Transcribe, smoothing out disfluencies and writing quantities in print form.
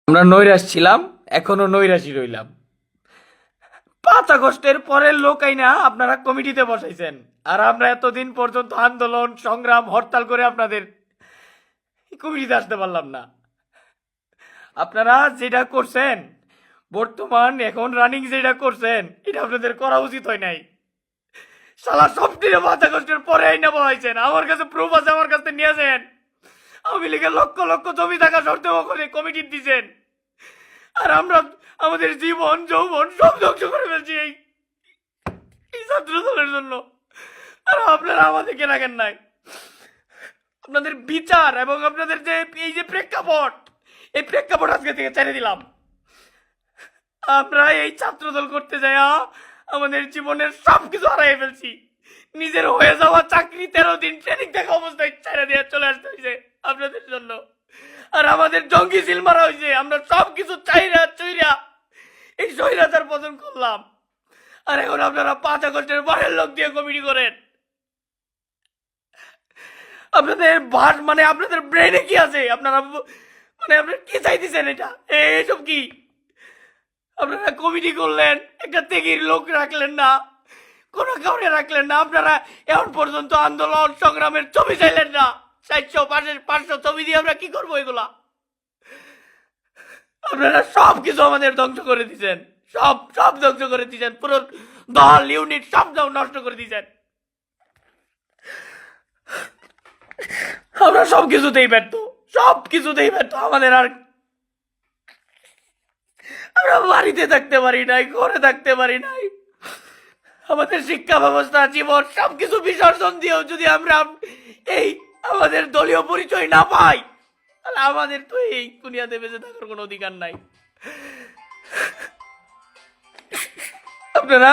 আমরা নৈরাশ ছিলাম, এখনো নৈরাশই রইলাম। 5 আগস্টের পরের লোক আইনা আপনারা কমিটিতে বসাইছেন, আর আমরা এতদিন পর্যন্ত আন্দোলন সংগ্রাম হরতাল করে আপনাদের কমিটিতে আসতে পারলাম না। আপনারা যেটা করছেন, বর্তমান এখন রানিং যেটা করছেন, এটা আপনাদের করা উচিত হয় নাই। সালা সব দিনে 5 আগস্টের পরে আইনা বসাইছেন। আমার কাছে প্রুফ আছে, আমার কাছে নিয়েছেন। আওয়ামী লীগের লক্ষ লক্ষ জমি থাকা সত্ত্বেও করে কমিটি দিছেন, আর আমরা আমাদের জীবন যৌবন সব ধ্বংস করে ফেলছি এই ছাত্র দলের জন্য। আর আপনারা আমাদেরকে রাখেন নাই। আপনাদের বিচার এবং আপনাদের যে এই যে প্রেক্ষাপট, এই প্রেক্ষাপট আজকে থেকে ছেড়ে দিলাম। আমরা এই ছাত্র দল করতে যাই আমাদের জীবনের সবকিছু হারাই ফেলছি। নিজের হয়ে যাওয়া চাকরি 13 দিন ট্রেনিং দেখা অবস্থায় ছেড়ে দিয়ে চলে আসতে হয়েছে আপনাদের জন্য। আর আমাদের জঙ্গি সিল মারা হয়েছে। আমরা সবকিছু চাইরা চুইরা এই স্বৈরাচার পতন করলাম। আর এখন আপনারা 5 আগস্টের পরের লোক দিয়ে কমিটি করেন। আপনাদের ভাট মানে আপনাদের ব্রেনে কি আছে? আপনারা মানে আপনারা কি চাইতেছেন? এটা এইসব কি? আপনারা কমিটি করলেন, একটা তেগির লোক রাখলেন না, কোন কাউরে রাখলেন না। আপনারা এখন পর্যন্ত আন্দোলন সংগ্রামের ছবি চাইলেন না। 400 500 ছবি দিয়ে আমরা কি করবো? এগুলা আপনারা সব কিছু আমাদের ধ্বংস করে দিচ্ছেন। সব সব ধ্বংস করে দিচ্ছেন। পুরো দল ইউনিট সব নষ্ট করে দিচ্ছেন। আমরা সব কিছুতেই ব্যর্থ, সব কিছুতেই ব্যর্থ। আমাদের আর আমরা বাড়িতে থাকতে পারি নাই, ঘরে থাকতে পারি নাই। আমাদের শিক্ষা ব্যবস্থা, জীবন সবকিছু বিসর্জন দিয়েও যদি আমরা এই আমাদের দলীয় পরিচয় না পাই, তাহলে আমাদের তো এই দুনিয়াতে বেঁচে থাকার কোনো অধিকার নাই। আপনারা